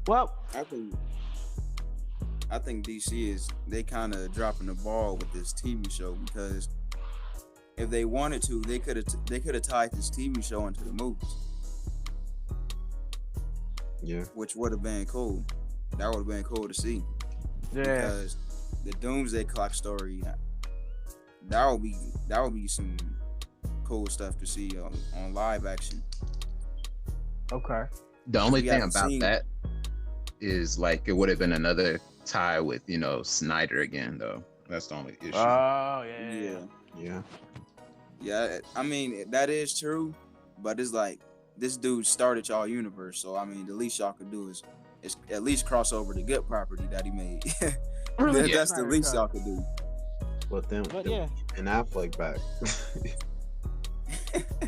Well, I think DC they kind of dropping the ball with this TV show, because if they wanted to, they could have tied this TV show into the movies, Yeah. which would have been cool. That would have been cool to see. yeah. Because the Doomsday Clock story, that would be some cool stuff to see on live action. Okay. The only We thing haven't about seen- that is like it would have been another tie with, you know, Snyder again, though. That's the only issue. Oh yeah. Yeah. I mean, that is true, but it's like this dude started y'all universe, so I mean, the least y'all could do is at least cross over the good property that he made. Really? That's the Snyder least cut. y'all could do. But then yeah. and Affleck back.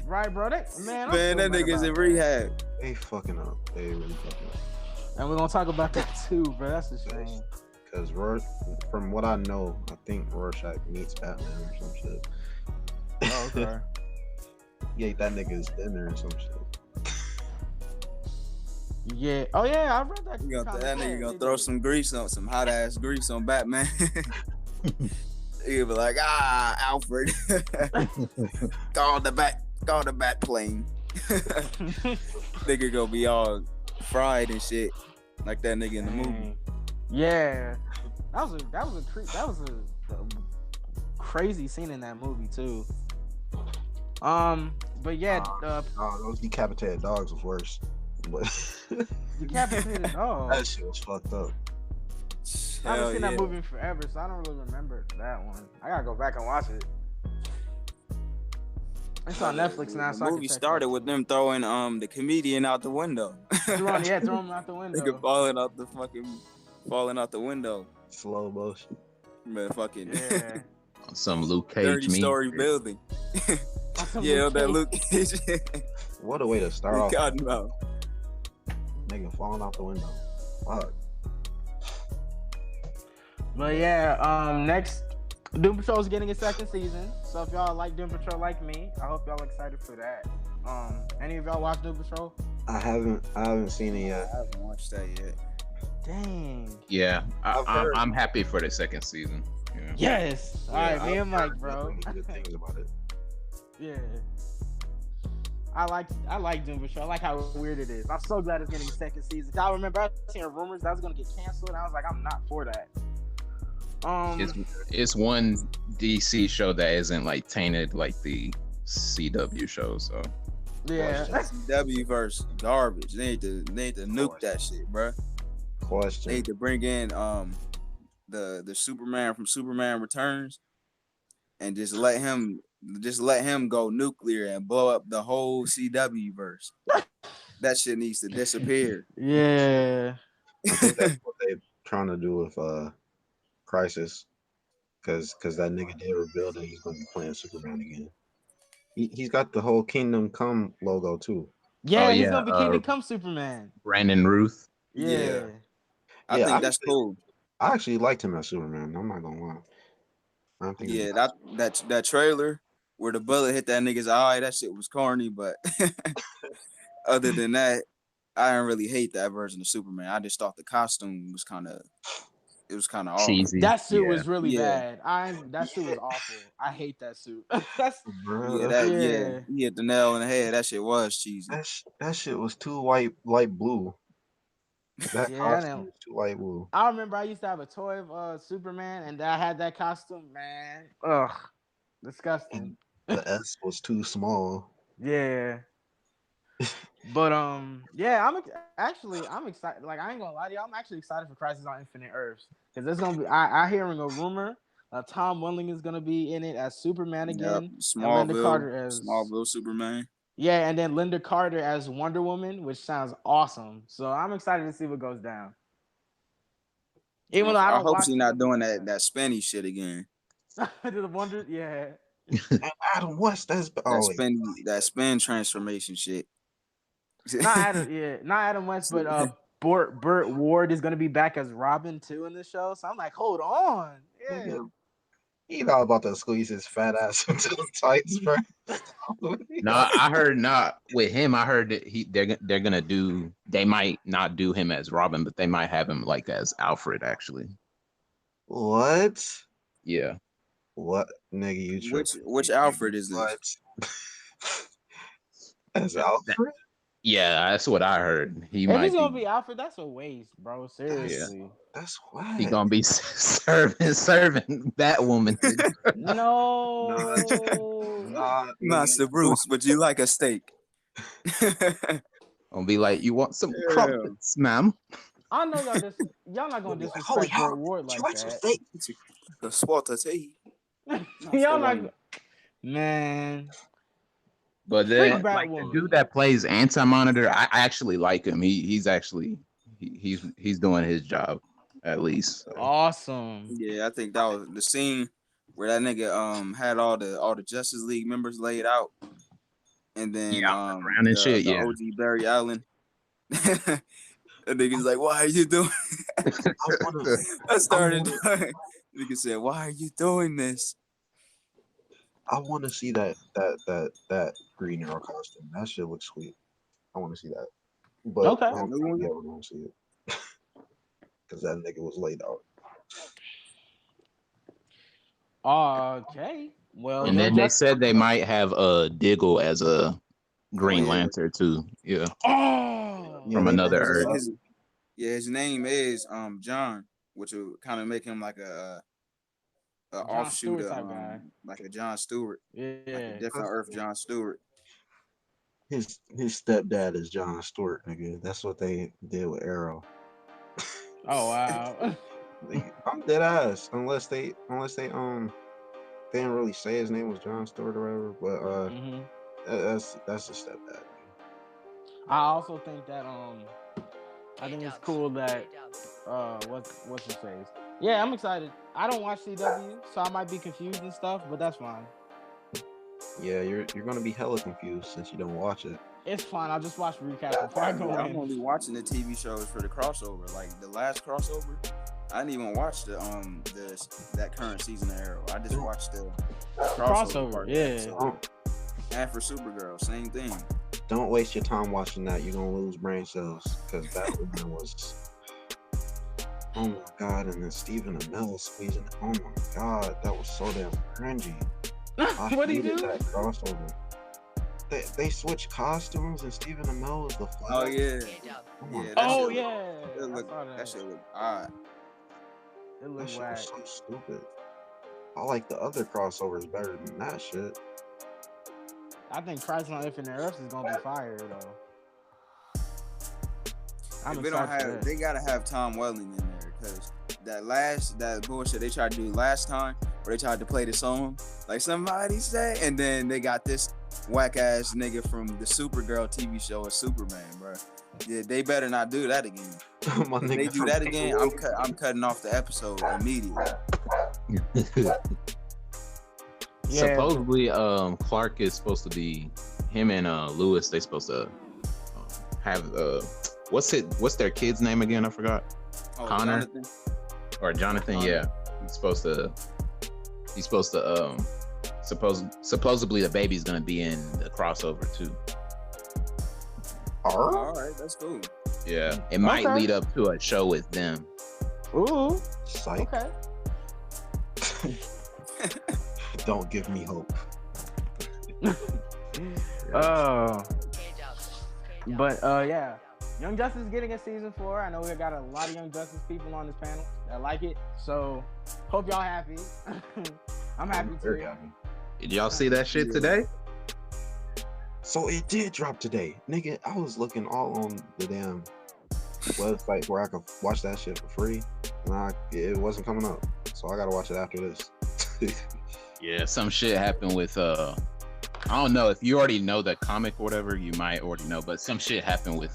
Right, bro. Man, I'm Man, still that mad nigga's about in that. rehab. They fucking up. They really fucking up. And we're gonna talk about that too, bro. That's a shame. Because from what I know, I think Rorschach meets Batman or some shit. Oh, okay. He ate that nigga's dinner or some shit. Yeah. Oh yeah, I read that. That nigga gonna throw some hot ass grease on Batman. He'll be like, Alfred, call the bat plane. Nigga gonna be all fried and shit, like that nigga in the movie. Yeah, that was a crazy scene in that movie too. But yeah, those decapitated dogs was worse. But decapitated dog. that shit was fucked up. I haven't seen that movie in forever, so I don't really remember that one. I gotta go back and watch it. It's on Netflix now. The movie started with them throwing the comedian out the window. Throw him out the window. Nigga falling out the window. Slow motion. Man, fucking Yeah. Some Luke Cage 30-story meme. building. Some Yeah, Luke that Cage. Luke Cage. What a way to start off. God, no. Nigga falling out the window. Fuck. But yeah, next Doom Patrol is getting a second season. So if y'all like Doom Patrol like me, I hope y'all excited for that. Any of y'all watch Doom Patrol? I haven't seen it yet. I haven't watched that yet. Dang. Yeah, I've heard- I'm happy for the second season. Yeah. Yes. All right, me and Mike, heard bro. nothing but good things about it. Yeah. I like Doom Patrol. I like how weird it is. I'm so glad it's getting a second season. I remember I was hearing rumors that was gonna get canceled, and I was like, I'm not for that. It's one DC show that isn't like tainted like the CW show. So yeah. CW verse garbage. They need to nuke that shit, bro. Question. They need to bring in the Superman from Superman Returns and just let him go nuclear and blow up the whole CW verse. That shit needs to disappear. Yeah. I think that's what they're trying to do with Crisis, because that nigga did reveal that he's gonna be playing Superman again. He's got the whole Kingdom Come logo too. Yeah, he's gonna be Kingdom Come Superman. Brandon Ruth. Yeah. I think that's cool. I actually liked him as Superman. I'm not gonna lie. I don't think that trailer where the bullet hit that nigga's eye, that shit was corny, but other than that, I didn't really hate that version of Superman. I just thought the costume was kind of cheesy. That suit was really bad. That suit was awful. I hate that suit. That's he hit the nail in the head. That shit was cheesy. That shit was too light blue. That costume was too light blue. I remember I used to have a toy of Superman, and I had that costume. Man, ugh, disgusting. The S was too small. Yeah. But yeah, I'm excited. Like, I ain't gonna lie to you, I'm actually excited for Crisis on Infinite Earths, because there's gonna be I hearing a rumor Tom Welling is gonna be in it as Superman again. Smallville Superman. Yeah, and then Linda Carter as Wonder Woman, which sounds awesome. So I'm excited to see what goes down. Even though I hope she's not doing that spinny shit again. The Wonder, yeah. Adam West, that spin transformation shit. Not Adam West, but Burt Ward is gonna be back as Robin too in the show. So I'm like, hold on, yeah. He not about to squeeze his fat ass into the tights, bro. No, I heard not with him. I heard that they're gonna do. They might not do him as Robin, but they might have him like as Alfred actually. What? Yeah. What, nigga? You which Alfred is this? As Alfred? Yeah, that's what I heard. If he's gonna be Alfred, that's a waste, bro. Seriously. That's why he gonna be serving that woman. No, Master Bruce, would you like a steak? Gonna be like, you want some crumpets, ma'am? I know y'all not gonna disrespect Burt Ward like that. The swalter tea. Y'all not, man. But then, like, the dude that plays Anti-Monitor, I actually like him. He's doing his job at least. So. Awesome. Yeah, I think that was the scene where that nigga had all the Justice League members laid out, and then the OG Barry Allen. The nigga's like, "Why are you doing?" I started. Nigga said, "Why are you doing this?" I want to see that Green Arrow costume. That shit looks sweet. I want to see that. But okay, I don't think we ever gonna see it because that nigga was laid out. Okay. Well, and then they said they might have Diggle as a Green Lantern too. Yeah. Oh. From another Earth. His name is John, which will kind of make him like a offshoot of like a John Stewart. Yeah. Like a different Earth John Stewart. His stepdad is John Stewart, nigga. That's what they did with Arrow. Oh wow. I'm dead ass. Unless they didn't really say his name was John Stewart or whatever, but that's his stepdad. I also think that I think it's cool that what's his face? Yeah, I'm excited. I don't watch CW, so I might be confused and stuff, but that's fine. Yeah, you're gonna be hella confused since you don't watch it. It's fine. I'll just watch recaps before I go in. I'm only watching the TV shows for the crossover. Like the last crossover, I didn't even watch that current season of Arrow. I just watched the crossover. Yeah. And for Supergirl, same thing. Don't waste your time watching that. You're gonna lose brain cells because that one was. Oh my god, and then Stephen Amell squeezing. Oh my god, that was so damn cringy. I What'd he hated do? that crossover. They switched costumes and Stephen Amell was the Flash. Oh yeah. Oh my Yeah, god. shit Yeah. look, I saw that. that shit look odd. It That looked shit whack. was so stupid. I like the other crossovers better than that shit. I think Christ on Infinite Earths is gonna be fire though. I'm If they don't excited for have, that. they gotta have Tom Welling in there because that bullshit they tried to do last time, where they tried to play the song like somebody say, and then they got this whack ass nigga from the Supergirl TV show of Superman, bro. Yeah, they better not do that again. My If they nigga do from that again, I'm Convo. cutting off the episode immediately. Yeah. Supposedly, Clark is supposed to be him and Lewis. They supposed to have what's their kid's name again? I forgot. Oh, Connor? Jonathan? Or Jonathan? Connor. Yeah, he's supposed to supposedly the baby's gonna be in the crossover too. All right, that's cool. Yeah, it might Okay. lead up to a show with them. Ooh. Psych. Okay. Don't give me hope. But yeah, Young Justice is getting a season 4. I know we got a lot of Young Justice people on this panel that like it, so hope y'all happy. I'm happy very too. happy. Did y'all see that shit today? So it did drop today. Nigga, I was looking all on the damn website where I could watch that shit for free. And it wasn't coming up. So I gotta watch it after this. Yeah, some shit happened with I don't know if you already know the comic or whatever, you might already know, but some shit happened with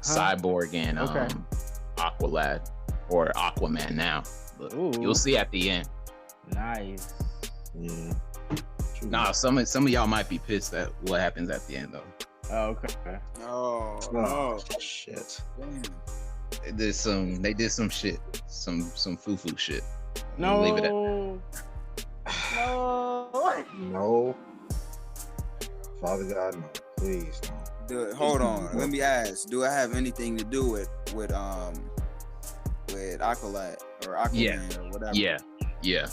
Cyborg and Okay. Aqualad or Aquaman now. But Ooh. you'll see at the end. Nice. Yeah. True. Nah, some of y'all might be pissed at what happens at the end though. Oh, okay. Oh, Oh, no. shit. Damn. They did some shit, some foo-foo shit. No. Leave it at No. No. Father God, no. Please, no. Hold on. Let me ask. Do I have anything to do with Aqualad or Aquaman Yeah. or whatever? Yeah.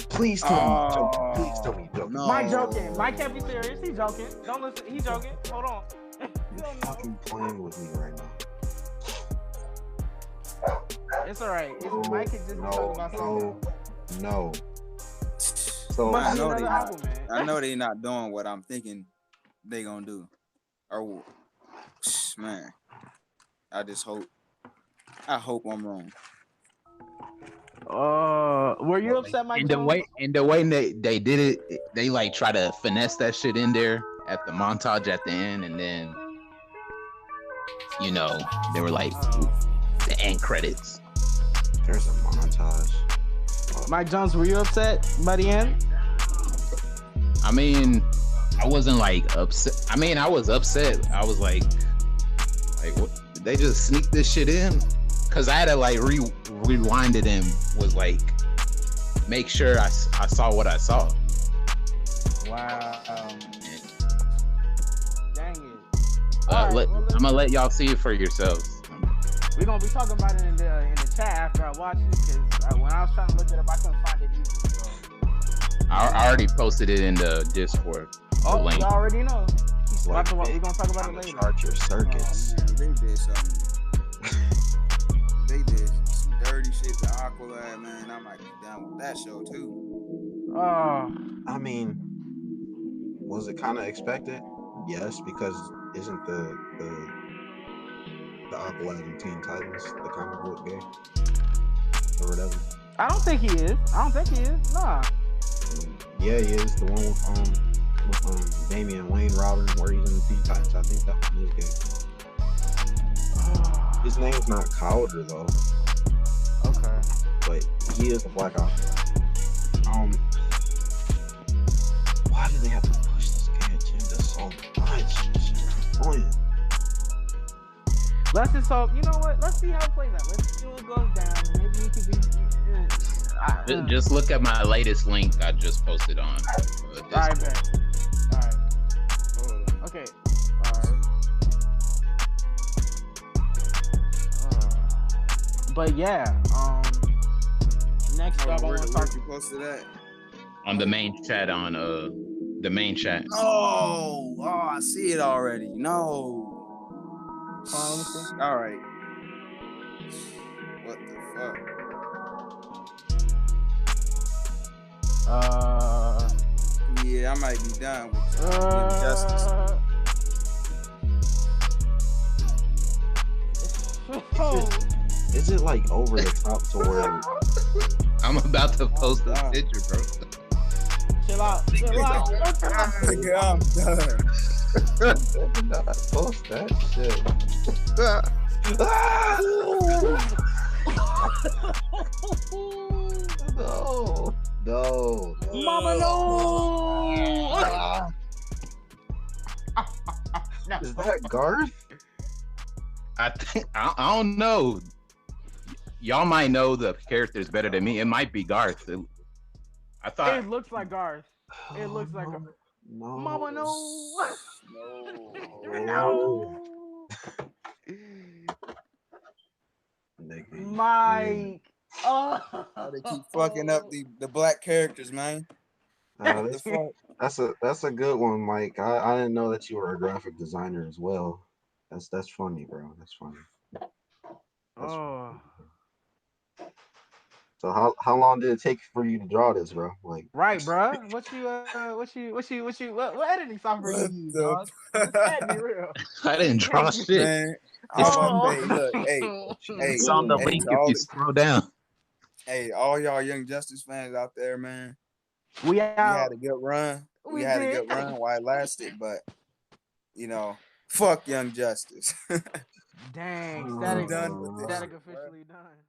Please tell me. Oh, Please tell me. Joking. no. Mike joking. Mike can't be serious. He's joking. Don't listen. He's joking. Hold on. You're fucking playing with me right now. It's all right. Mike can just be talking about something. No. So But I it's know another they album, man. I know they not doing what I'm thinking they gonna do. Or man, I hope I'm wrong. Were you upset, Mike? And the Jones? way they did it, they like try to finesse that shit in there at the montage at the end, and then they were like the end credits. there's a montage. Mike Jones, were you upset by the end? I mean, I wasn't like upset. I mean, I was upset. I was like, what? Did they just sneak this shit in? Cause I had to like rewind it and was like, make sure I saw what I saw. Wow. Dang it. I'm gonna let y'all see it for yourselves. We're gonna be talking about it in the chat after I watch it, because when I was trying to look it up, I couldn't find it either. So. I already posted it in the Discord. Oh, link. you already know. It's We're gonna talk about it time to later. chart your circuits. Oh, man, they did something. They did some dirty shit to Aqualad, man. I might be down with that show too. Oh, I mean, was it kind of expected? Yes, because isn't the Aqualad in Teen Titans the comic book game or whatever? I don't think he is. Nah. Yeah, he is the one with Damian Wayne Robin where he's in the Teen Titans. I think that one is gay. His name's not Calder though, Okay. but he is a Black Aqualad. Why do they have to push this gay agenda so much? It's just annoying. Let's just hope. You know what? Let's see how it plays out. Let's see what goes down. Maybe it could be. Just look at my latest link I just posted on. All right, bet. All right. Okay. All right. But yeah, next up I want to talk. You posted that on the main chat on the main chat. Oh, I see it already. No. Let me see. All right. What the fuck? Yeah, I might be done with Justice. Is it like over the top to where I'm about to post this picture, bro. Chill out. Nigga, I'm done. post that shit? No. Mama, no. Is that Garth? I don't know. Y'all might know the characters better than me. It might be Garth. I thought it looks like Garth. It looks like no. Mama, no. No. Mike. Oh, they keep fucking up the black characters, man. That's a good one, Mike. I didn't know that you were a graphic designer as well. That's funny, bro. That's funny. Funny. So how long did it take for you to draw this, bro? Like, right, bro. What editing software you use, dog? Let's be real. I didn't draw shit. Man, it's on the link if you scroll down. Hey, all y'all Young Justice fans out there, man. We had a good run. We had a good run while it lasted, but fuck Young Justice. Dang, static officially done.